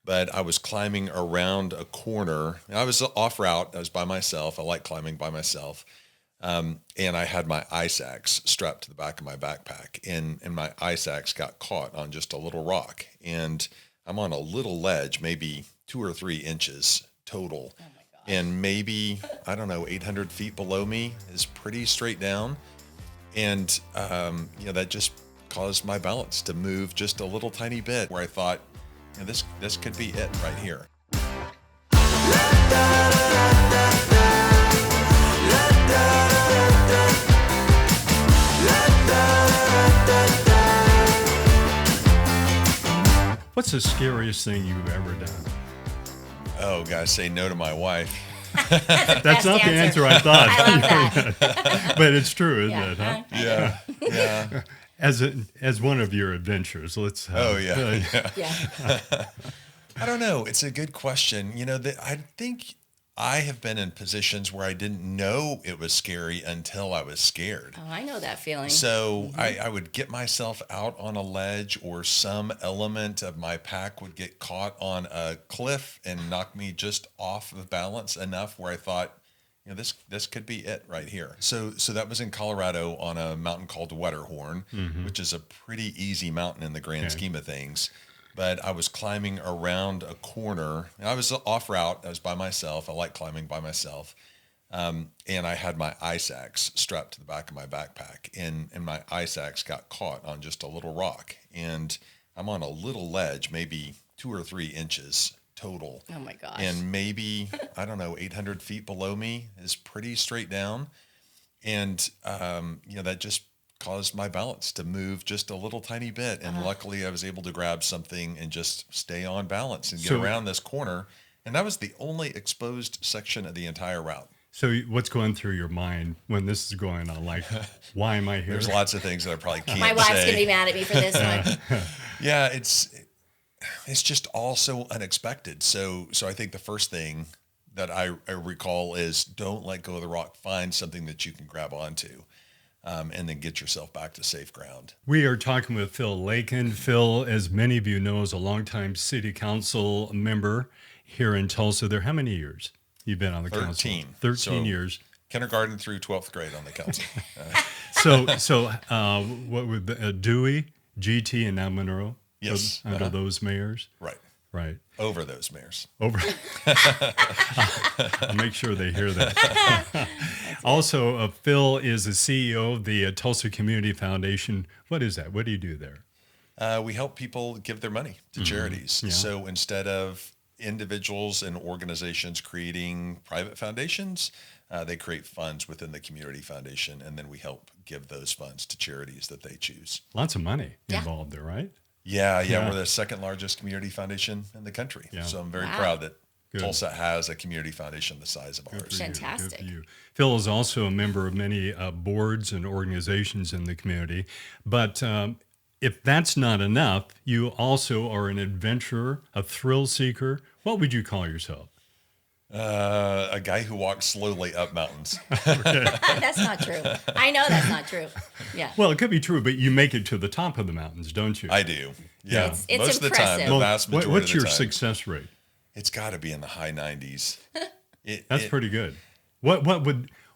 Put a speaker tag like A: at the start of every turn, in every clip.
A: but I was climbing around a corner. I was off route. I was by myself. I like climbing by myself. And I had my ice axe strapped to the back of my backpack, and my ice axe got caught on just a little rock. And I'm on a little ledge, maybe 2 or 3 inches total.
B: Oh my gosh.
A: And maybe, I don't know, 800 feet below me is pretty straight down. And, that just caused my balance to move just a little tiny bit, where I thought, this could be it right here.
C: What's the scariest thing you've ever done?
A: Oh, gosh, say no to my wife.
C: That's not the answer I thought.
B: I love that.
C: But it's true, isn't
B: Yeah.
C: it? Huh?
A: Yeah.
C: As one of your adventures, let's.
A: Oh, yeah.
B: Yeah.
A: I don't know. It's a good question. I think I have been in positions where I didn't know it was scary until I was scared.
B: Oh, I know that feeling.
A: So I would get myself out on a ledge, or some element of my pack would get caught on a cliff and knock me just off of balance enough where I thought, this could be it right here. So that was in Colorado on a mountain called Matterhorn, which is a pretty easy mountain in the grand scheme of things. But I was climbing around a corner. I was off route. I was by myself. I like climbing by myself. And I had my ice axe strapped to the back of my backpack. And my ice axe got caught on just a little rock. And I'm on a little ledge, maybe 2 or 3 inches total.
B: Oh my gosh.
A: And maybe, I don't know, 800 feet below me is pretty straight down. And, that just caused my balance to move just a little tiny bit. And luckily I was able to grab something and just stay on balance and get around this corner. And that was the only exposed section of the entire route.
C: So what's going through your mind when this is going on? Like, why am I here?
A: There's lots of things that I probably can't say.
B: My wife's going to be mad at me for this one.
A: Yeah, it's just all so unexpected. So I think the first thing that I recall is don't let go of the rock. Find something that you can grab onto. And then get yourself back to safe ground.
C: We are talking with Phil Lakin. Phil, as many of you know, is a longtime city council member here in Tulsa. There, how many years you've been on the council? 13 years.
A: Kindergarten through 12th grade on the council.
C: So what would Dewey, GT, and now Monroe?
A: Yes.
C: Under those mayors?
A: Right. Over those mayors.
C: Over. I'll make sure they hear that. Also, Phil is the CEO of the Tulsa Community Foundation. What is that? What do you do there?
A: We help people give their money to charities.
C: Yeah.
A: So instead of individuals and organizations creating private foundations, they create funds within the community foundation, and then we help give those funds to charities that they choose.
C: Lots of money involved there, right?
A: Yeah. We're the second largest community foundation in the country.
C: Yeah.
A: So I'm very proud that Tulsa has a community foundation the size of ours.
B: Fantastic.
C: Good for you. Phil is also a member of many boards and organizations in the community. But if that's not enough, you also are an adventurer, a thrill seeker. What would you call yourself?
A: A guy who walks slowly up mountains.
B: That's not true. I know that's not true. Yeah.
C: Well, it could be true, but you make it to the top of the mountains, don't you?
A: I do. Yeah.
B: It's
A: Most of the time,
B: impressive.
A: the vast majority
C: What's
A: of the
C: your
A: time,
C: success rate?
A: it's got to be in the high 90s.
C: That's pretty good. What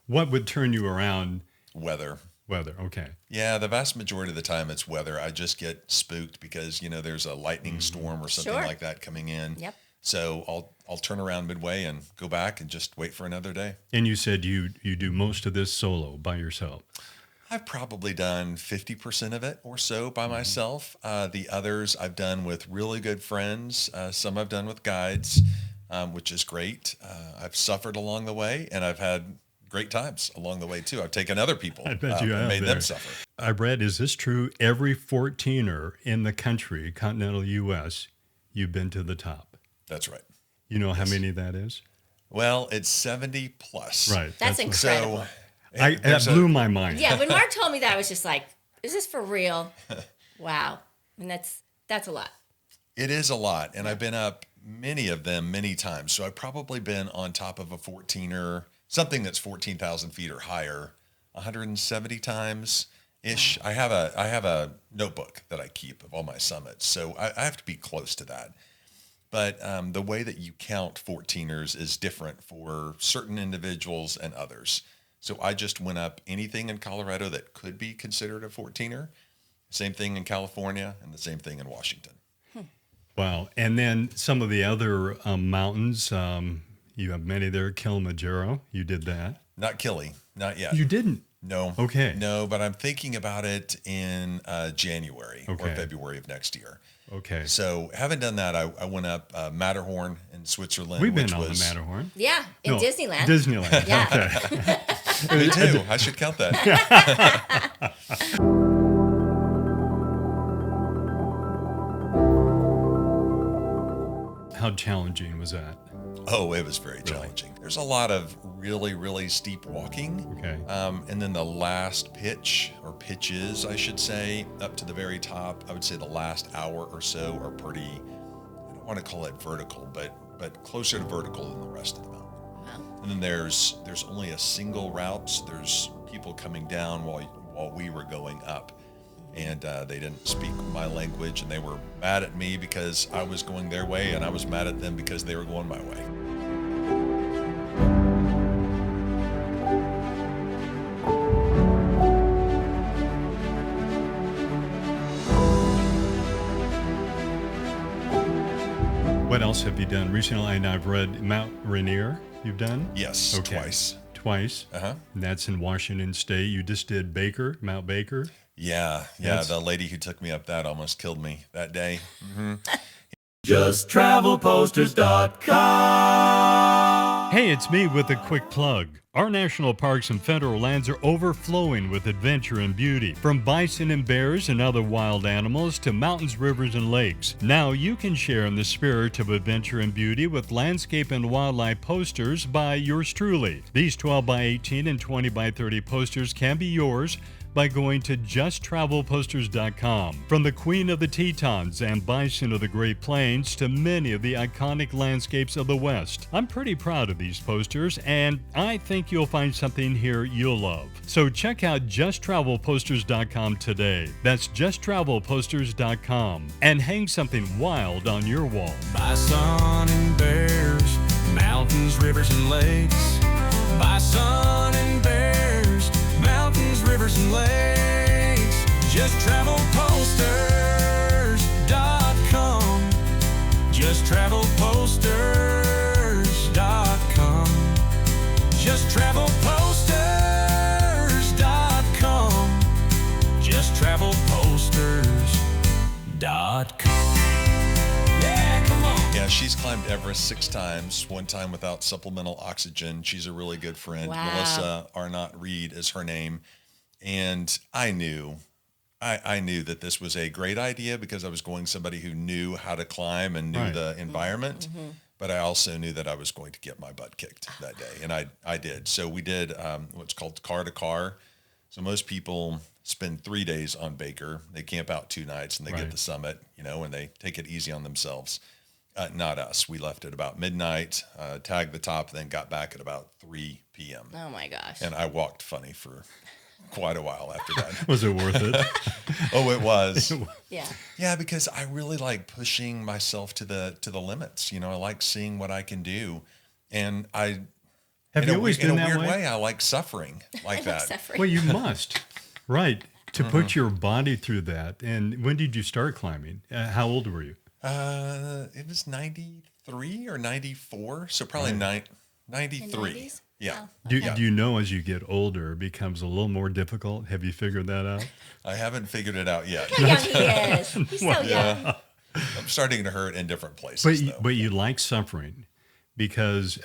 C: would turn you around?
A: Weather.
C: Weather. Okay.
A: Yeah, the vast majority of the time it's weather. I just get spooked because, there's a lightning storm or something
B: Sure.
A: like that coming in.
B: Yep.
A: So I'll turn around midway and go back and just wait for another day.
C: And you said you do most of this solo by yourself.
A: I've probably done 50% of it or so by myself. The others I've done with really good friends. Some I've done with guides, which is great. I've suffered along the way, and I've had great times along the way too. I've taken other people
C: I bet you
A: and
C: have
A: made
C: there.
A: them suffer.
C: I read, is this true? Every 14er in the country, continental U.S., you've been to the top.
A: That's right.
C: You know how many that is?
A: Well, it's 70 plus.
C: Right.
B: That's incredible.
A: So
C: that blew my mind.
B: Yeah, when Mark told me that, I was just like, is this for real? Wow. And that's a lot.
A: it is a lot. And I've been up many of them many times. So I've probably been on top of a 14er, something that's 14,000 feet or higher, 170 times ish. I have a notebook that I keep of all my summits. So I have to be close to that. But the way that you count 14ers is different for certain individuals and others. So I just went up anything in Colorado that could be considered a 14er. Same thing in California and the same thing in Washington.
C: Wow. And then some of the other mountains, you have many there. Kilimanjaro, you did that.
A: Not Kili, not yet.
C: You didn't?
A: No.
C: Okay.
A: No, but I'm thinking about it in January or
C: Okay.
A: February of next year.
C: Okay.
A: So haven't done that. I went up Matterhorn in Switzerland.
C: We've been
A: which
C: on
A: was,
C: the Matterhorn.
B: Yeah, in
C: No,
B: Disneyland.
C: Disneyland.
B: Yeah.
C: Okay.
A: Me too. I should count that.
C: How challenging was that?
A: Oh, it was very challenging. There's a lot of really, really steep walking.
C: Okay.
A: And then the last pitch, or pitches, I should say, up to the very top, I would say the last hour or so are pretty, I don't want to call it vertical, but closer to vertical than the rest of the mountain.
B: Wow.
A: And then there's only a single route. There's people coming down while we were going up. And they didn't speak my language, and they were mad at me because I was going their way, and I was mad at them because they were going my way.
C: What else have you done recently? And I've read Mount Rainier. You've done?
A: Yes,
C: Okay.
A: twice.
C: Twice.
A: Uh-huh.
C: And that's in Washington State. You just did Baker, Mount Baker.
A: Yeah.
C: Yes.
A: The lady who took me up that almost killed me that day.
D: JustTravelPosters.com.
C: Hey, it's me with a quick plug. Our national parks and federal lands are overflowing with adventure and beauty. From bison and bears and other wild animals to mountains, rivers, and lakes. Now you can share in the spirit of adventure and beauty with landscape and wildlife posters by yours truly. These 12 by 18 and 20 by 30 posters can be yours by going to JustTravelPosters.com. From the Queen of the Tetons and Bison of the Great Plains to many of the iconic landscapes of the West. I'm pretty proud of these posters, and I think you'll find something here you'll love. So check out JustTravelPosters.com today. That's JustTravelPosters.com. And hang something wild on your wall.
D: Bison and bears, mountains, rivers, and lakes. Bison and bears, mountains, rivers, and lakes. JustTravelPosters.com. JustTravelPosters.com. JustTravelPosters.com. JustTravelPosters.com. Yeah, come on.
A: Yeah, she's climbed Everest 6 times, one time without supplemental oxygen. She's a really good friend.
B: Wow.
A: Melissa Arnot Reid is her name. And I knew that this was a great idea because I was going somebody who knew how to climb and knew
C: Right.
A: the environment. But I also knew that I was going to get my butt kicked that day. And I did. So we did what's called car to car. So most people spend 3 days on Baker. They camp out 2 nights and they
C: Right.
A: get the summit, and they take it easy on themselves. Not us. We left at about midnight, tagged the top, then got back at about 3 p.m.
B: Oh my gosh.
A: And I walked funny for quite a while after that.
C: Was it worth it?
A: Oh, it was.
B: Yeah.
A: Yeah, because I really like pushing myself to the limits. I like seeing what I can do. And
C: Have you always
A: in
C: been
A: a
C: that
A: weird
C: way?
A: way, I like suffering like that.
B: Suffering.
C: Well, you must. Right. To put your body through that. And when did you start climbing? How old were you?
A: It was 93 or 94. So probably 93.
B: 90s?
A: Yeah.
B: Wow.
C: Do you know as you get older, it becomes a little more difficult? Have you figured that out?
A: I haven't figured it out yet.
B: How young he is. He's so young.
A: I'm starting to hurt in different places, though.
C: But you like suffering because,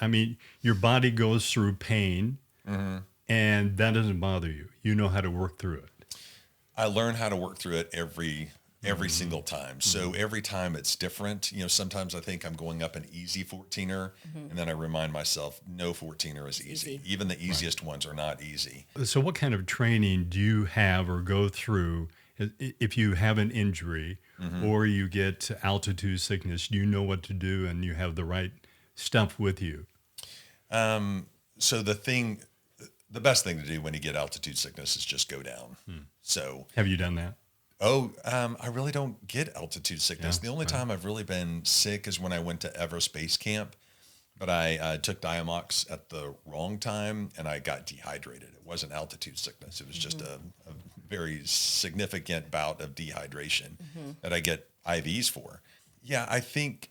C: your body goes through pain and that doesn't bother you. You know how to work through it.
A: I learn how to work through it every single time. So every time it's different. Sometimes I think I'm going up an easy 14er, and then I remind myself, no 14er is easy. Even the easiest ones are not easy.
C: So what kind of training do you have or go through if you have an injury or you get altitude sickness? Do you know what to do and you have the right stuff with you?
A: So the best thing to do when you get altitude sickness is just go down. So
C: Have you done that?
A: I really don't get altitude sickness.
C: Yeah,
A: The only time I've really been sick is when I went to Everest Base Camp, but I took Diamox at the wrong time and I got dehydrated. It wasn't altitude sickness. It was just a very significant bout of dehydration that I get IVs for. Yeah, I think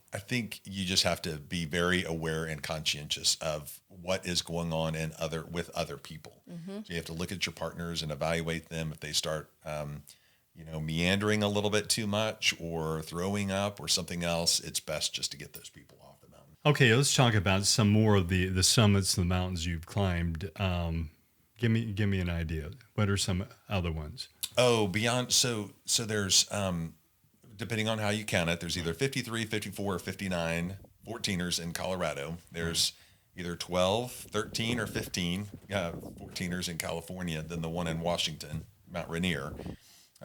A: you just have to be very aware and conscientious of what is going on with other people. So you have to look at your partners and evaluate them if they start meandering a little bit too much or throwing up or something else. It's best just to get those people off the mountain.
C: Okay, let's talk about some more of the summits, the mountains you've climbed. Give me an idea. What are some other ones?
A: Oh, beyond so there's depending on how you count it, there's either 53, 54, or 59 14ers in Colorado. There's either 12, 13, or 15 14ers in California, then the one in Washington, Mount Rainier.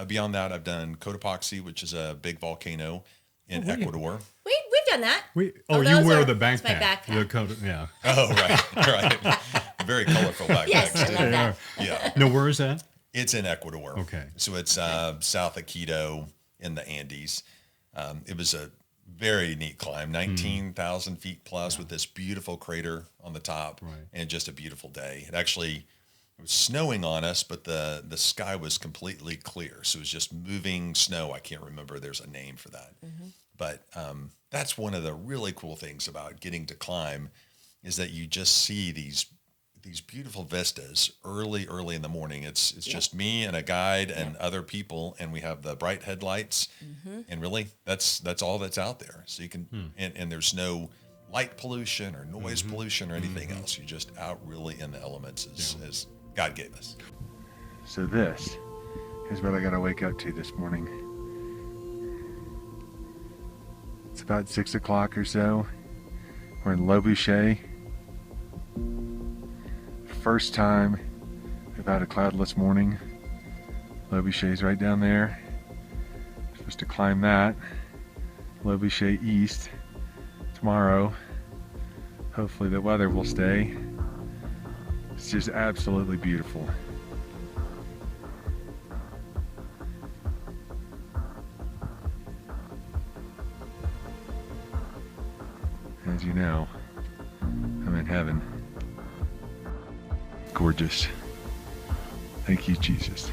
A: Beyond that, I've done Cotopaxi, which is a big volcano in Ecuador.
B: We've done that.
C: You
B: those
C: wear
B: are-
C: the
B: that's my
C: backpack.
B: backpack.
C: The coat, yeah.
A: Oh, right. Very colorful backpacks.
B: Yes, I
A: too.
B: love that.
A: Yeah.
C: No, where is that?
A: It's in Ecuador.
C: Okay.
A: So it's south of Quito in the Andes. It was a very neat climb, 19,000 feet plus with this beautiful crater on the top and just a beautiful day. It was snowing on us, but the sky was completely clear. So it was just moving snow. I can't remember. There's a name for that. But that's one of the really cool things about getting to climb is that you just see these beautiful vistas early in the morning. It's just me and a guide and other people, and we have the bright headlights, and really that's all that's out there. So you can and there's no light pollution or noise pollution or anything else. You're just out really in the elements as God gave us.
E: So this is what I got to wake up to this morning. It's about 6 o'clock or so. We're in Lobuche. First time we've had a cloudless morning. Lobuche's right down there. Supposed to climb that. Lobuche East tomorrow. Hopefully the weather will stay. It's just absolutely beautiful. As you know, I'm in heaven. Gorgeous. Thank you, Jesus.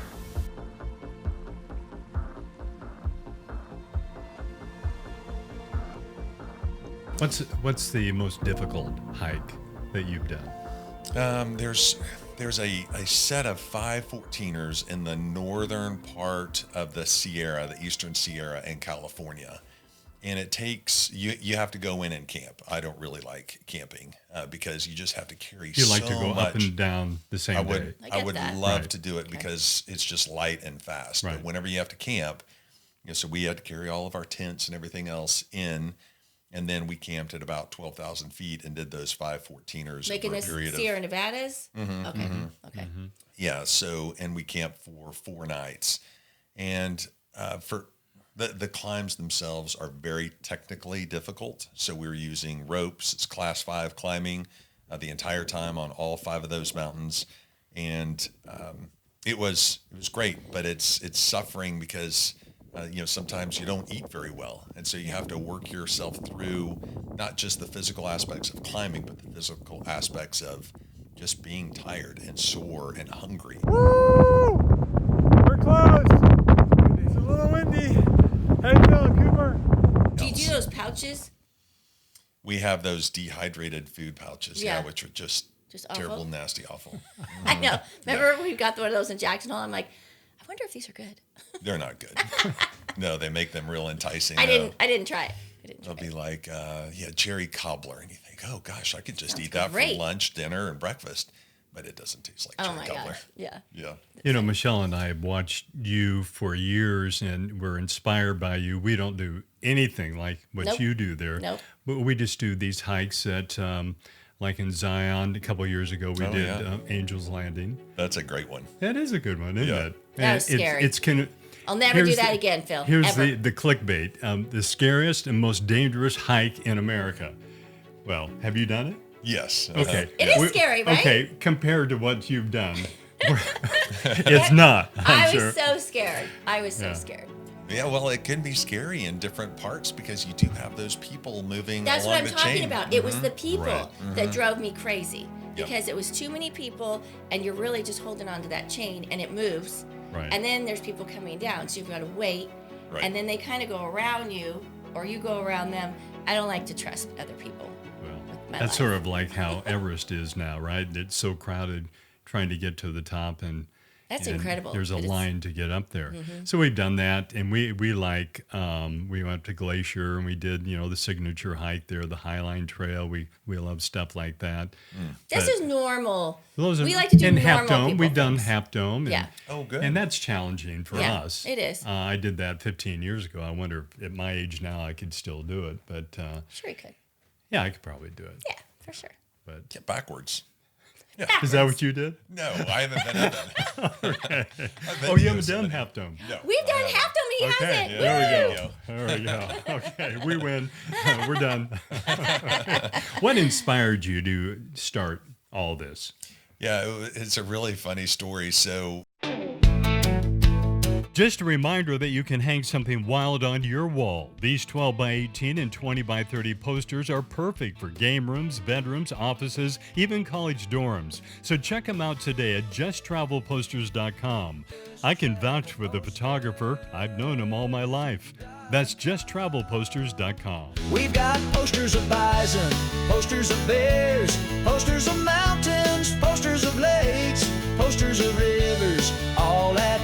C: What's the most difficult hike that you've done?
A: There's a set of 5 14ers in the northern part of the Sierra, the Eastern Sierra in California. And it takes, you have to go in and camp. I don't really like camping because you just have to carry so
C: You
A: much.
C: like to go up and down the same day.
A: I would
B: that.
A: love
C: Right.
A: to do it because it's just light and fast.
C: Right.
A: But whenever you have to camp, so we had to carry all of our tents and everything else in. And then we camped at about 12,000 feet and did those 5 14ers
B: Like in
A: over
B: the
A: a period
B: Sierra Nevadas? Okay.
A: Yeah. So, and we camped for 4 nights. And for the climbs themselves are very technically difficult. So we were using ropes. It's class 5 climbing the entire time on all 5 of those mountains. And it was great, but it's suffering because sometimes you don't eat very well. And so you have to work yourself through not just the physical aspects of climbing, but the physical aspects of just being tired and sore and hungry.
E: Woo! We're close. It's a little windy. How you feeling, Cooper?
B: Do you do those pouches?
A: We have those dehydrated food pouches,
B: Yeah.
A: which are just
B: Awful?
A: terrible, nasty, awful.
B: I know. Remember we got one of those in Jackson Hole? I'm like, I wonder if these are good.
A: They're not good. No, they make them real enticing.
B: I didn't try it.
A: They'll be like, cherry cobbler, and you think, oh gosh, I could just
B: Sounds
A: eat that
B: great.
A: for lunch, dinner, and breakfast, but it doesn't taste like
B: Oh
A: cherry
B: my
A: cobbler.
B: gosh. Yeah.
A: Yeah.
C: Michelle and I have watched you for years and we're inspired by you. We don't do anything like what
B: Nope.
C: you do there.
B: Nope.
C: But we just do these hikes at, like in Zion a couple of years ago, we did
A: yeah.
C: Angel's Landing.
A: That's a great one.
C: That is a good one, isn't
A: Yeah.
C: it?
B: That was scary. I'll never do
C: here's
B: that again, Phil.
C: Here's
B: ever.
C: the clickbait. The scariest and most dangerous hike in America. Well, have you done it?
A: Yes.
C: Okay.
B: It is scary, right?
C: Okay, compared to what you've done, It's not, I'm
B: I
C: sure.
B: was so scared. I was so
C: Yeah.
B: scared.
A: Yeah, well, it can be scary in different parts because you do have those people moving
B: That's
A: along
B: what I'm
A: the
B: talking
A: chain.
B: about. It was the people
C: Right.
B: that drove me crazy
A: Yep.
B: because it was too many people, and you're really just holding on to that chain, and it moves.
C: Right.
B: And then there's people coming down, so you've got to wait.
A: Right.
B: And then they kind of go around you, or you go around them. I don't like to trust other people.
C: Well,
B: my
C: that's
B: life.
C: sort of like how Everest is now, right? It's so crowded trying to get to the top, and
B: That's
C: and
B: incredible.
C: There's a
B: But it's-
C: line to get up there. So we've done that, and we like we went to Glacier and we did the signature hike there, the Highline Trail. We love stuff like that.
B: This
C: But
B: is normal.
C: those are,
B: We like to do
C: and
B: normal
C: Half Dome.
B: people
C: We've done
B: things.
C: Half Dome. And,
B: Yeah.
A: Oh, good.
C: And that's challenging for
B: Yeah,
C: us.
B: it is.
C: I did that 15 years ago. I wonder if at my age now I could still do it, but
B: Sure, you could.
C: yeah, I could probably do it.
B: Yeah, for sure.
C: But
A: Yeah, backwards.
C: is that what you did?
A: No, I haven't been up that.
C: Oh, you haven't done Half Dome.
A: No.
B: We've done Half Dome. He
C: Okay,
B: hasn't.
A: yeah,
C: there we
B: Woo!
C: go. There we go. Okay, we win. We're done. What inspired you to start all this?
A: Yeah, it's a really funny story. So
C: Just a reminder that you can hang something wild on your wall. These 12 by 18 and 20 by 30 posters are perfect for game rooms, bedrooms, offices, even college dorms. So check them out today at justtravelposters.com. I can vouch for the photographer. I've known him all my life. That's justtravelposters.com.
F: We've got posters of bison, posters of bears, posters of mountains, posters of lakes, posters of rivers, all at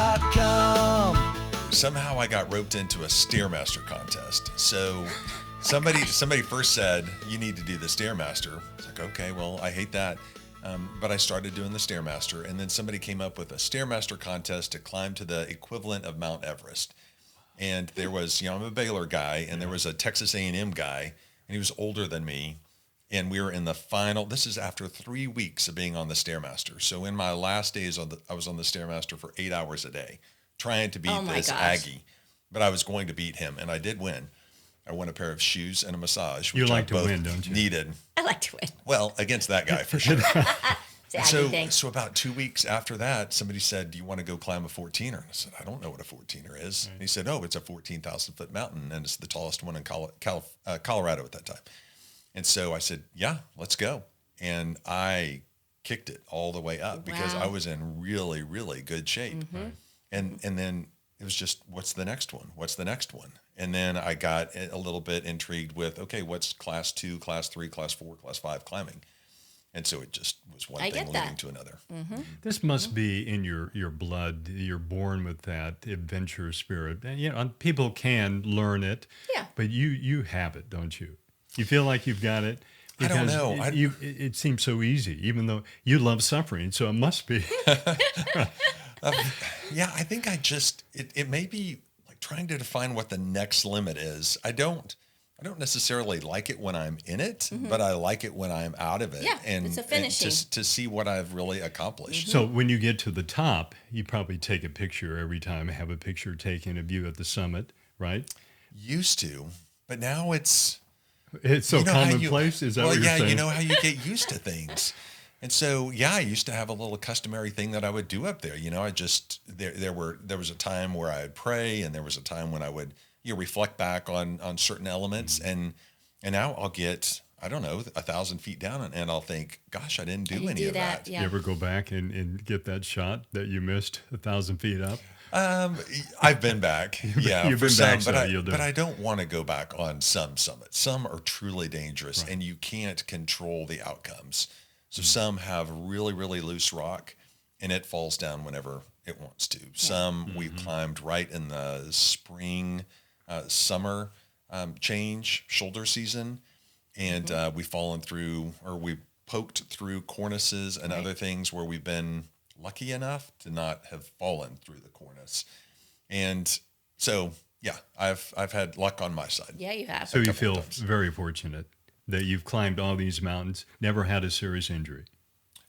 F: justtravelposters.com.
A: somehow I got roped into a Stairmaster contest. So somebody first said, you need to do the Stairmaster. I was like, okay, well, I hate that. But I started doing the Stairmaster, and then somebody came up with a Stairmaster contest to climb to the equivalent of Mount Everest. And there was, I'm a Baylor guy, and there was a Texas A&M guy, and he was older than me. And we were in the final, this is after 3 weeks of being on the Stairmaster. So in my last days, I was on the Stairmaster for 8 hours a day, trying to beat
B: Oh my
A: this
B: gosh.
A: Aggie. But I was going to beat him, and I did win. I won a pair of shoes and a massage,
C: You
A: which
C: like
A: I
C: to
A: both
C: win, don't you?
A: needed.
B: I like to win.
A: Well, against that guy, for sure.
B: Sad
A: So,
B: thing.
A: so about 2 weeks after that, somebody said, do you want to go climb a 14er? And I said, I don't know what a 14er is. And he said, oh, it's a 14,000 foot mountain, and it's the tallest one in Colorado at that time. And so I said, yeah, let's go. And I kicked it all the way up because
B: Wow.
A: I was in really, really good shape. And then it was just, what's the next one? What's the next one? And then I got a little bit intrigued with, okay, what's class 2, class 3, class 4, class 5 climbing? And so it just was one
B: I
A: thing
B: get
A: leading
B: that.
A: to another.
C: This must be in your blood. You're born with that adventure spirit. And people can learn it,
B: Yeah.
C: but you have it, don't you? You feel like you've got it.
A: I don't
C: Because
A: know.
C: It seems so easy, even though you love suffering. So it must be.
A: Yeah, I think it may be like trying to define what the next limit is. I don't necessarily like it when I'm in it, but I like it when I'm out of it.
B: Yeah,
A: and,
B: it's a
A: and
B: finishing.
A: to see what I've really accomplished.
C: So when you get to the top, you probably take a picture every time. Have a picture taken of you at the summit, right?
A: Used to, but now it's
C: It's so
A: you know how you-
C: commonplace. Is that
A: well,
C: what you're
A: yeah,
C: saying?
A: you know how you get used to things. And so, yeah, I used to have a little customary thing that I would do up there. I just there was a time where I'd pray, and there was a time when I would reflect back on certain elements, and now I'll get 1,000 feet down, and I'll think, gosh, I didn't do
B: You
A: any
B: do
A: of that.
B: Yeah.
C: You ever go back and get that shot that you missed 1,000 feet up?
A: I've been back, yeah,
C: You've
A: for
C: been
A: some,
C: back, so you'll do
A: but
C: it.
A: I don't want to go back on some summits. Some are truly dangerous, and you can't control the outcomes. So some have really, really loose rock, and it falls down whenever it wants to. Some we climbed right in the spring, summer change, shoulder season, and we've fallen through, or we poked through cornices and other things where we've been lucky enough to not have fallen through the cornice. And so, yeah, I've had luck on my side.
B: Yeah, you have.
C: So you
A: couple
C: feel
A: times.
C: very fortunate that you've climbed all these mountains, never had a serious injury.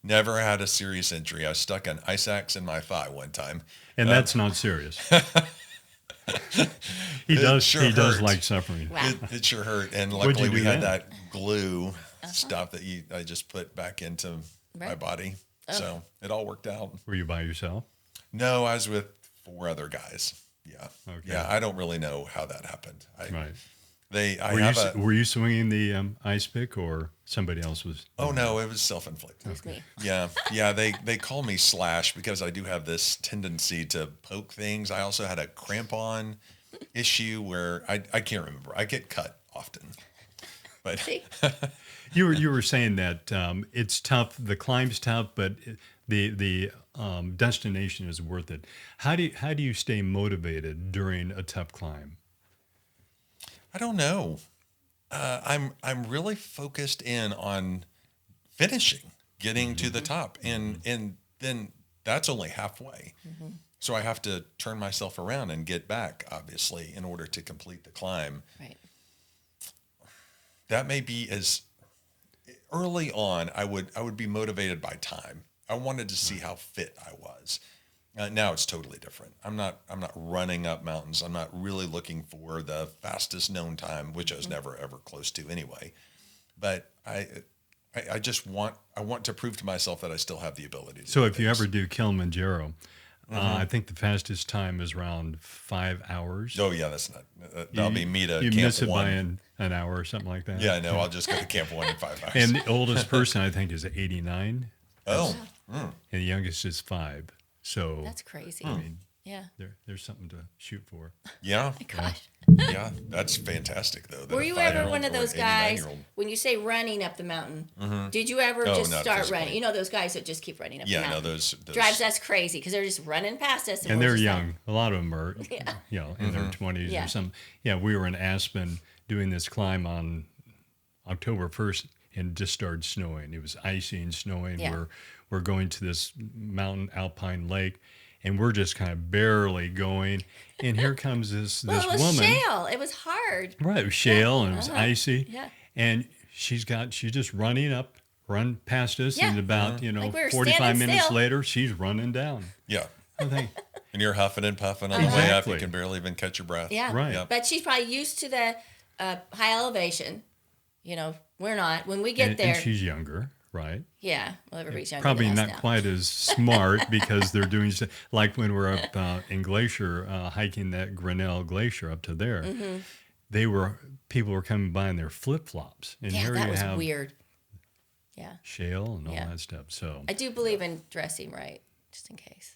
A: Never had a serious injury. I stuck an ice axe in my thigh one time.
C: And that's not serious. He does
A: sure
C: he does
A: hurt.
C: like suffering.
B: Wow.
A: It sure hurt. And
C: What'd you
A: luckily we
C: do
A: had
C: then?
A: that glue. stuff that I just put back into my body. So it all worked out.
C: Were you by yourself?
A: No, I was with 4 other guys. Yeah.
C: Okay.
A: Yeah. I don't really know how that happened.
C: Right. Were you swinging the ice pick, or somebody else was?
A: Oh no, it was self-inflicted.
B: It was me.
A: Yeah. They call me Slash because I do have this tendency to poke things. I also had a crampon issue where I can't remember. I get cut often. But
B: See?
C: You were saying that it's tough. The climb's tough, but the destination is worth it. How do you stay motivated during a tough climb?
A: I don't know. I'm really focused in on finishing, getting to the top, and then that's only halfway. So I have to turn myself around and get back, obviously, in order to complete the climb.
B: Right.
A: That may be as early on. I would be motivated by time. I wanted to see how fit I was. Now it's totally different. I'm not running up mountains. I'm not really looking for the fastest known time, which I was never ever close to anyway. But I just want to prove to myself that I still have the ability to
C: So
A: do
C: if you
A: things.
C: ever do Kilimanjaro, I think the fastest time is around 5 hours.
A: Oh yeah, that's not. That'll be me to
C: You
A: Camp
C: miss it
A: 1.
C: by an hour or something like that.
A: Yeah, no, I'll just go to Camp 1 in 5 hours.
C: And the oldest person I think is 89,
A: oh,
C: and the youngest is 5. So
B: That's crazy. Yeah.
C: there's something to shoot for.
A: yeah,
B: Gosh.
A: yeah, that's fantastic though. that
B: Were
A: a
B: you ever
A: 5-year-old
B: one of
A: or
B: those
A: an
B: guys,
A: 89-year-old
B: when you say running up the mountain, did you ever
A: Oh,
B: just
A: not
B: start
A: physically.
B: running? You know those guys that just keep running up the
A: Yeah,
B: mountain?
A: no, those
B: Drives us crazy because they're just running past us.
C: And
B: we're
C: they're
B: just like,
C: young. A lot of them are, in their 20s
B: Yeah.
C: or something. Yeah, we were in Aspen doing this climb on October 1st, and it just started snowing. It was icy and snowing.
B: Yeah.
C: We're going to this mountain alpine lake, and we're just kind of barely going. And here comes this
B: well, it was
C: woman.
B: shale. It was hard.
C: Right, it was shale and it was icy.
B: Yeah.
C: And she's just run past us,
B: Yeah.
C: and about,
B: Like we were
C: 45
B: standing
C: minutes
B: still.
C: later, she's running down.
A: Yeah,
C: I think,
A: and you're huffing and puffing on the way up.
C: Exactly.
A: You can barely even catch your breath.
B: Yeah.
C: Right.
A: Yeah.
B: But she's probably used to the high elevation. We're not. When we get there,
C: and she's younger, right?
B: yeah. Well, everybody's younger
C: Probably
B: than us
C: not
B: now.
C: quite as smart because they're doing like when we're up in Glacier, hiking that Grinnell Glacier up to there. People were coming by in their flip flops, and
B: Yeah,
C: here
B: that
C: you
B: was
C: have
B: weird. Yeah.
C: shale and all
B: Yeah.
C: that stuff. So
B: I do believe in dressing right, just in case.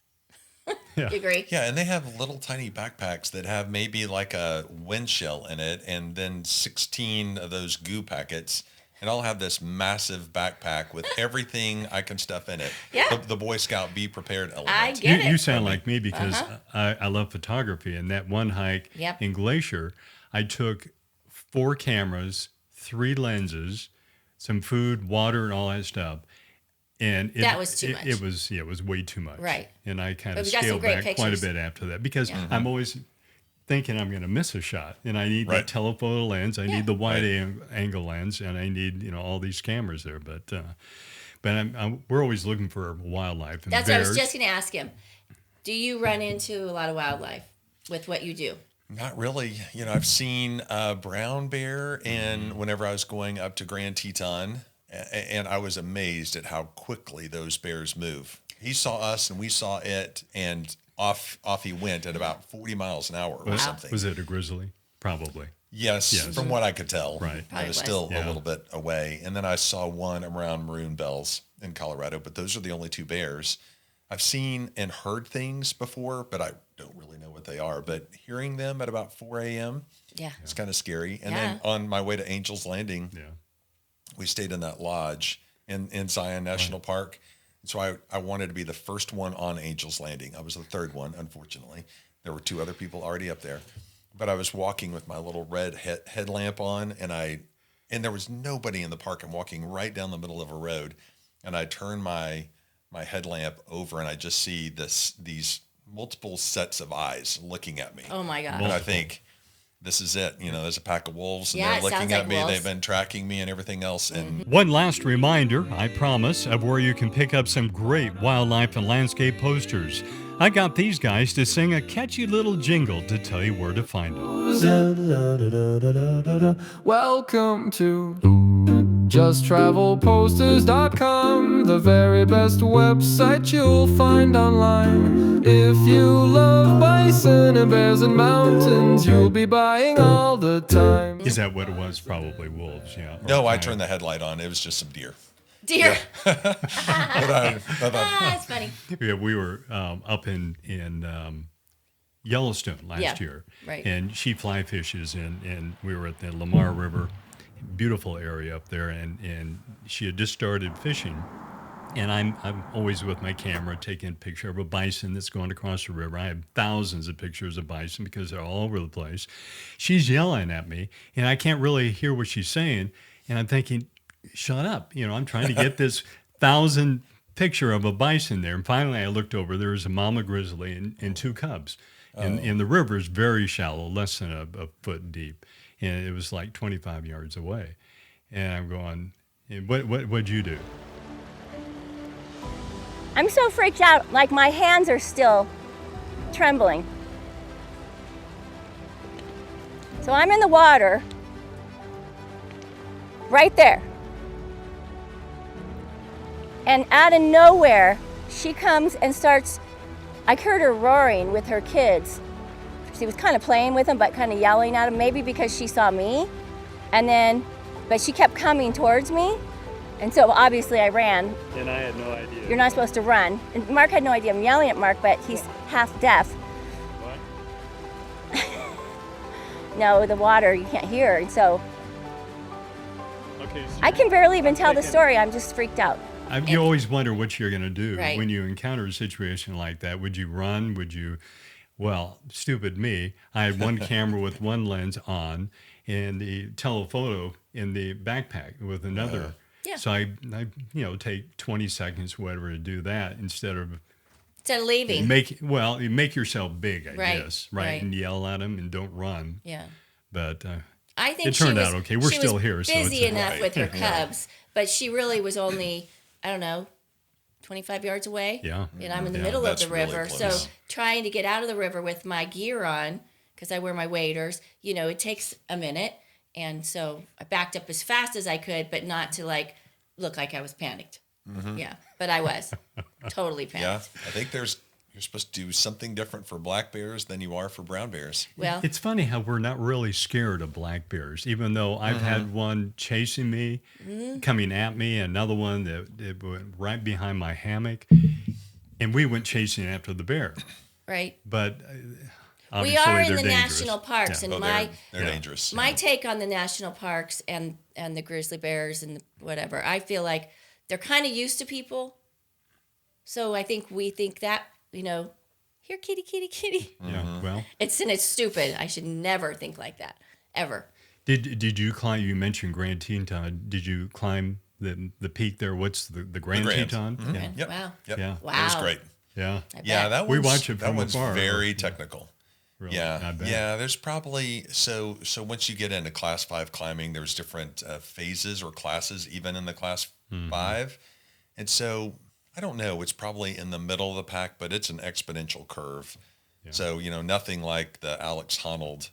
C: yeah,
B: You agree?
A: Yeah, and they have little tiny backpacks that have maybe like a wind shell in it, and then 16 of those goo packets, and I'll have this massive backpack with everything I can stuff in it.
B: Yeah.
A: The Boy Scout Be Prepared element.
B: I get it.
C: you sound like me because I love photography. And that one hike
B: Yep.
C: in Glacier, I took 4 cameras, 3 lenses, some food, water, and all that stuff. And
B: That was too much.
C: It was way too much.
B: Right.
C: And I kind
B: But
C: of
B: we got some
C: scaled
B: great
C: back quite
B: pictures.
C: a bit after that because I'm always thinking I'm going to miss a shot, and I need
A: Right.
C: that telephoto lens, I need the wide angle lens, and I need all these cameras there. But we're always looking for wildlife. And
B: That's what I
C: bears.
B: was just going to ask him. Do you run into a lot of wildlife with what you do?
A: Not really. I've seen a brown bear whenever I was going up to Grand Teton, and I was amazed at how quickly those bears move. He saw us and we saw it, and off he went at about 40 miles an hour or something.
C: Was it a grizzly? Probably.
A: Yes, from what I could tell.
C: Right.
A: It
B: Probably
A: was
B: was.
A: still a
C: Yeah.
A: little bit away. And then I saw one around Maroon Bells in Colorado, but those are the only 2 bears. I've seen and heard things before, but I don't really know what they are. But hearing them at about 4 a.m.,
B: Yeah.
A: it's kind of scary. And
B: Yeah.
A: then on my way to Angel's Landing,
C: Yeah.
A: we stayed in that lodge in Zion National Park. And so I wanted to be the first one on Angel's Landing. I was the 3rd one, unfortunately. There were 2 other people already up there. But I was walking with my little red headlamp on, and there was nobody in the park. I'm walking right down the middle of a road, and I turn my headlamp over, and I just see these multiple sets of eyes looking at me.
B: Oh, my gosh.
A: And I think, this is it. There's a pack of wolves, and
B: Yeah,
A: they're
B: it
A: looking
B: sounds
A: at
B: like
A: me.
B: wolves.
A: They've been tracking me and everything else. And
C: One last reminder, I promise, of where you can pick up some great wildlife and landscape posters. I got these guys to sing a catchy little jingle to tell you where to find them.
D: Welcome to
G: JustTravelPosters.com, the very best website you'll find online. If you love bison and bears and mountains, you'll be buying all the time.
C: Is that what it was? Probably wolves, yeah.
A: No, I turned the headlight on. It was just some deer.
B: Deer.
A: But I thought,
B: That's funny.
C: Yeah, we were up in Yellowstone last year,
B: right.
C: and she fly fishes, and we were at the Lamar River, beautiful area up there, and she had just started fishing, and I'm always with my camera taking a picture of a bison that's going across the river. I have thousands of pictures of bison because they're all over the place. She's yelling at me, and I can't really hear what she's saying, and I'm thinking, shut up, I'm trying to get this 1,000 picture of a bison there, and finally I looked over. There was a mama grizzly and 2 cubs. And the river is very shallow, less than a foot deep. And it was like 25 yards away. And I'm going, what'd you do?
B: I'm so freaked out, like my hands are still trembling. So I'm in the water, right there. And out of nowhere, she comes and starts, I heard her roaring with her kids. She was kind of playing with them, but kind of yelling at them, maybe because she saw me. But she kept coming towards me. And so obviously I ran.
C: And I had no idea.
B: You're not supposed to run. And Mark had no idea. I'm yelling at Mark, but he's half deaf.
C: What?
B: No, the water, you can't hear. And so
C: Okay. So
B: I can barely even tell the story. I'm just freaked out.
C: You always wonder what you're going to do
B: Right.
C: when you encounter a situation like that. Would you run? Would you? Well, stupid me. I had one camera with one lens on and the telephoto in the backpack with another.
B: Yeah.
C: So I take 20 seconds, whatever, to do that instead of
B: Leaving.
C: you make yourself big, I
B: Right,
C: guess, right?
B: right.
C: And yell at them and don't run.
B: Yeah.
C: But
B: I think
C: it turned
B: she was,
C: out okay. We're
B: she
C: still
B: was
C: here, so it's
B: busy enough
A: right.
B: with her cubs, but she really was only, I don't know, 25 yards away.
C: Yeah.
B: And I'm in the
C: Yeah,
B: middle of
A: that's
B: the
A: really
B: river.
A: close.
B: So trying to get out of the river with my gear on, because I wear my waders, it takes a minute. And so I backed up as fast as I could, but not to look like I was panicked.
A: Mm-hmm.
B: Yeah. But I was totally
A: yeah,
B: panicked.
A: I think you're supposed to do something different for black bears than you are for brown bears.
B: Well,
C: It's funny how we're not really scared of black bears, even though I've had one chasing me, coming at me, another one that went right behind my hammock, and we went chasing after the bear.
B: right.
C: But
B: We
C: obviously
B: are in
C: they're
B: the
C: dangerous.
B: national parks,
C: Yeah.
B: and
A: Oh,
B: my
A: they're dangerous.
B: my take on the national parks and the grizzly bears and whatever, I feel like they're kind of used to people. So I think we think that, here, kitty, kitty, kitty.
C: Yeah, well,
B: It's stupid. I should never think like that, ever.
C: did you climb? You mentioned Grand Teton. Did you climb the peak there? What's the Grand
A: Grand.
C: Teton?
A: Mhm.
C: Yeah,
A: Yep.
B: Wow.
A: Yep.
C: Yeah.
A: It was
B: Wow.
A: great.
C: yeah.
B: I
A: Yeah,
B: bet.
A: that
C: We
A: one's,
C: watch it
A: that
C: from
A: one's
C: afar.
A: very technical.
C: Really,
A: Yeah,
C: I bet.
A: yeah. There's probably so once you get into class 5 climbing, there's different phases or classes, even in the class 5, and so I don't know. It's probably in the middle of the pack, but it's an exponential curve.
C: Yeah.
A: So nothing like the Alex Honnold,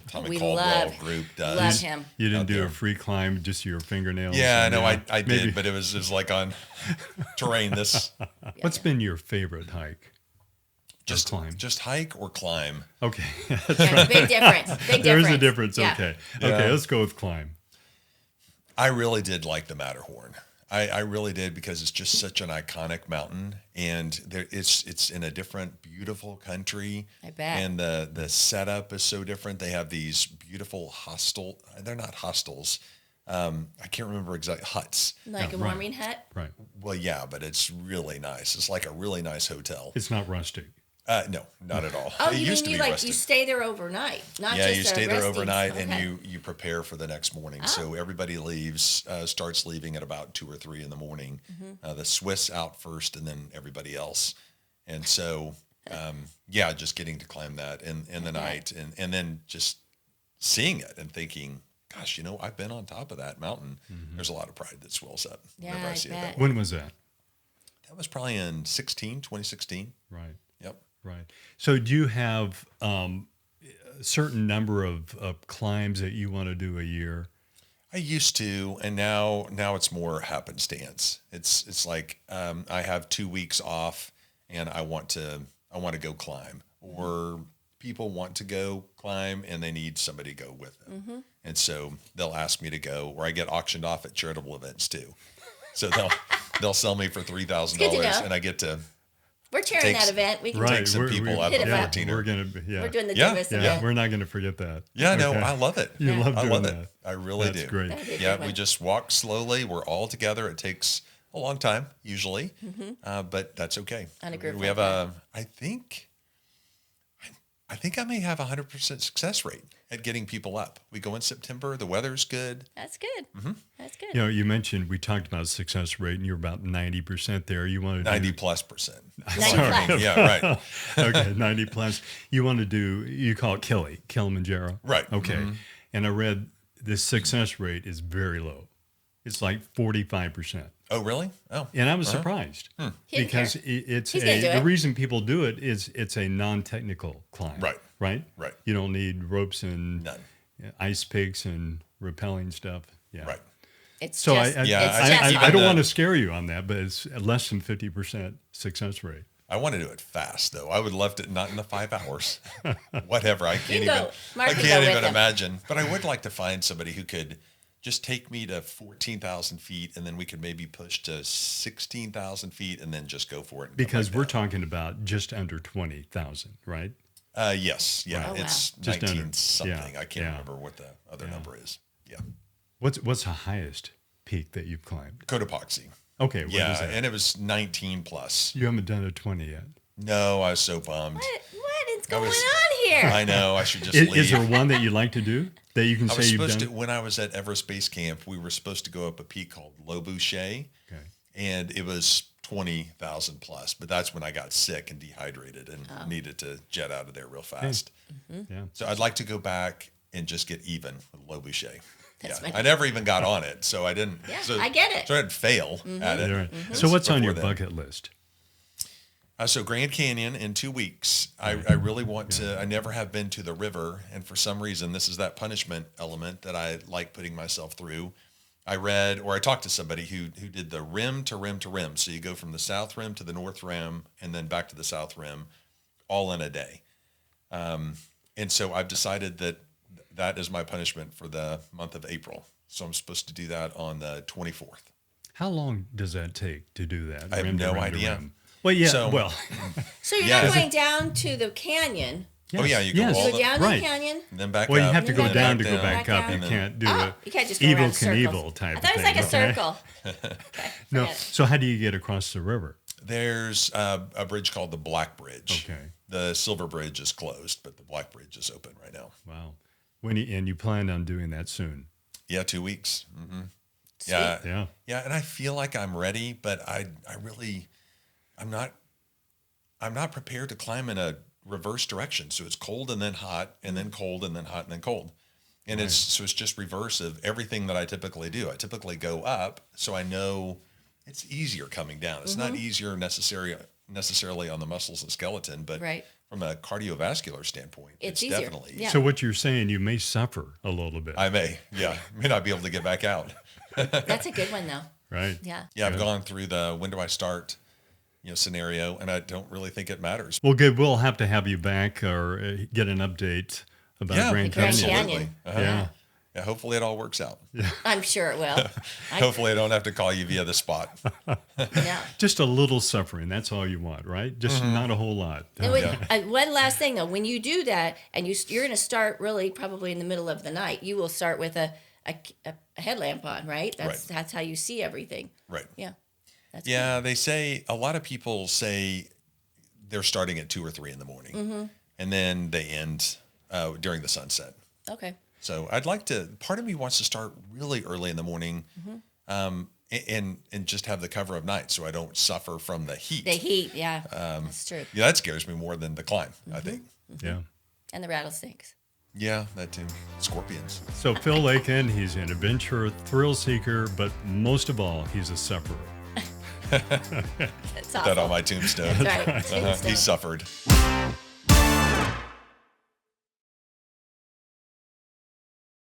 A: Tommy
B: We
A: Caldwell group does.
B: love him.
C: You didn't
A: out
C: do
A: there.
C: a free climb, just your fingernails.
A: Yeah,
C: and,
A: no, I
C: maybe-
A: did, but it was like on terrain.
C: What's been your favorite hike?
A: Just
C: climb.
A: just hike or climb.
C: Okay,
B: Yeah, big difference. Big
C: there's
B: difference.
C: a difference.
B: Yeah.
C: Okay,
A: Yeah.
C: okay, let's go with climb.
A: I really did like the Matterhorn. I really did because it's just such an iconic mountain, and it's in a different, beautiful country.
B: I bet.
A: And the setup is so different. They have these beautiful hostel. They're not hostels. I can't remember exact huts.
B: Like a
C: right.
B: warming hut.
C: Right,
A: Well, yeah, but it's really nice. It's like a really nice hotel.
C: it's not rustic.
A: No, not at all.
B: Oh,
A: It
B: you
A: used
B: mean
A: to be
B: you
A: rustic.
B: stay there overnight, not
A: Yeah,
B: just
A: you stay there
B: resting.
A: overnight
B: Okay.
A: and you prepare for the next morning. So everybody leaves, starts leaving at about 2 or 3 in the morning. The Swiss out first, and then everybody else. And so, just getting to climb that in the night, and then just seeing it and thinking, gosh, I've been on top of that mountain. There's a lot of pride that swells up
B: Yeah,
A: whenever I
B: I
A: see it.
B: bet.
C: When was that?
A: That was probably in 2016.
C: Right,
A: Yep.
C: right. So do you have a certain number of climbs that you want to do a year?
A: I used to, and now it's more happenstance. It's like I have 2 weeks off, and I want to go climb, or people want to go climb, and they need somebody to go with them, and so they'll ask me to go, or I get auctioned off at charitable events too. So they'll sell me for $3,000, and I get to.
B: We're chairing that event. We can
A: take some people out of the 14er.
C: We're doing
B: the Davis event.
C: We're not going to forget that.
A: Yeah, no, I love it.
C: You love doing
A: I love
C: that.
A: it. I really
C: That's
A: do.
C: great.
A: Yeah, we just walk slowly. We're all together. It takes a long time usually, but that's okay.
B: On a group
A: we
B: like
A: have I think I may have 100% success rate at getting people up. We go in September. The weather's good.
B: That's good. That's good.
C: You know, you mentioned, we talked about success rate, and you're about 90% there. You want to
A: 90+%.
B: 90 plus.
A: Yeah, right.
C: Okay, 90 plus. You want to do, you call it Kilimanjaro.
A: Right.
C: Okay. And I read the success rate is very low. It's like 45%.
A: Oh, really? Oh.
C: And I was surprised because it's the reason people do it is it's a non-technical climb.
A: Right.
C: Right?
A: Right.
C: You don't need ropes and
A: None.
C: ice picks and rappelling stuff. Yeah.
A: Right.
B: It's
C: So
B: just,
C: I don't want to scare you on that, but it's less than 50% success rate.
A: I want to do it fast, though. I would love to, not in the 5 hours. Whatever. I can't even imagine. But I would like to find somebody who could just take me to 14,000 feet, and then we could maybe push to 16,000 feet, and then just go for it.
C: Because we're talking about just under 20,000, right?
A: Yes. Yeah.
B: Oh, wow.
A: It's
C: Just
A: 19
C: under.
A: something.
C: Yeah.
A: I can't remember what the other number is. Yeah.
C: What's the highest peak that you've climbed?
A: Cotopaxi.
C: Okay. What is that?
A: And it was 19 plus.
C: You haven't done a 20 yet.
A: No, I was so bummed.
B: what is going on here?
A: I know. I should just leave.
C: Is there one that you like to do that you can say you've done?
A: When I was at Everest Base Camp, we were supposed to go up a peak called Lobuche, and it was 20,000 plus. But that's when I got sick and dehydrated and needed to jet out of there real fast.
C: Yeah.
A: So I'd like to go back and just get even with Lobuche.
B: Funny.
A: I never even got on it, so I didn't.
B: Yeah,
A: so,
B: I get it.
A: So I'd fail at it.
C: Right. So what's on your
A: before then.
C: bucket list?
A: So Grand Canyon in 2 weeks. I really want to. I never have been to the river, and for some reason, this is that punishment element that I like putting myself through. I read, or I talked to somebody who did the rim to rim to rim. So you go from the south rim to the north rim, and then back to the south rim, all in a day. And so I've decided that is my punishment for the month of April. So I'm supposed to do that on the 24th.
C: How long does that take to do that?
A: I have no idea.
C: Well, yeah.
A: So-
B: So you're not going down to the canyon.
A: Oh yeah, you go
C: Yes.
A: all
B: You go down the
C: right.
B: canyon.
A: and then back
C: Well,
A: up.
C: you have to go
A: and
C: down to
A: then
C: go back up. You
B: down.
C: can't do
B: Oh,
C: it.
B: you can't just go
C: Evil
B: around circles.
C: Knievel type
B: I thought it was
C: of
B: like
C: thing,
B: a
C: okay?
B: circle. Okay.
C: No.
B: forget it.
C: So how do you get across the river?
A: There's a bridge called the Black Bridge.
C: Okay.
A: The Silver Bridge is closed, but the Black Bridge is open right now.
C: Wow. And you plan on doing that soon?
A: Yeah, 2 weeks. Mm-hmm.
B: Sweet.
C: Yeah.
A: Yeah, and I feel like I'm ready, but I'm not prepared to climb in a reverse direction. So it's cold and then hot, and then cold and then hot and then cold. And it's just reverse of everything that I typically do. I typically go up, so I know it's easier coming down. It's not easier necessarily on the muscles and skeleton, but from a cardiovascular standpoint, it's
B: easier.
A: Definitely.
B: Yeah.
C: So what you're saying, you may suffer a little bit.
A: I may not be able to get back out.
B: That's a good one, though.
C: Right.
B: Yeah.
A: Yeah, I've gone through the when do I start, scenario, and I don't really think it matters.
C: Well, good. We'll have to have you back or get an update about Grand
B: Grand
C: Canyon.
B: Canyon.
A: Absolutely.
C: Yeah.
A: Yeah, hopefully it all works out.
B: I'm sure it will.
A: Hopefully I don't have to call you via the spot.
B: Yeah.
C: Just a little suffering. That's all you want, right? Just not a whole lot.
B: And one last thing, though. When you do that, and you're going to start really probably in the middle of the night, you will start with a headlamp on, right? That's how you see everything.
A: Right.
B: Yeah. That's
A: Yeah, they say, a lot of people say they're starting at 2 or 3 in the morning, and then they end during the sunset.
B: good. Okay.
A: So I'd like to, part of me wants to start really early in the morning and just have the cover of night so I don't suffer from the heat.
B: The heat, yeah. That's true.
A: Yeah, that scares me more than the climb, I think.
C: Yeah.
B: And the rattlesnakes.
A: Yeah, that too. Scorpions.
C: So Phil Lakin, he's an adventurer, thrill seeker, but most of all, he's a sufferer.
B: That's
A: Put that on
B: awful.
A: my tombstone.
B: That's right.
A: He suffered.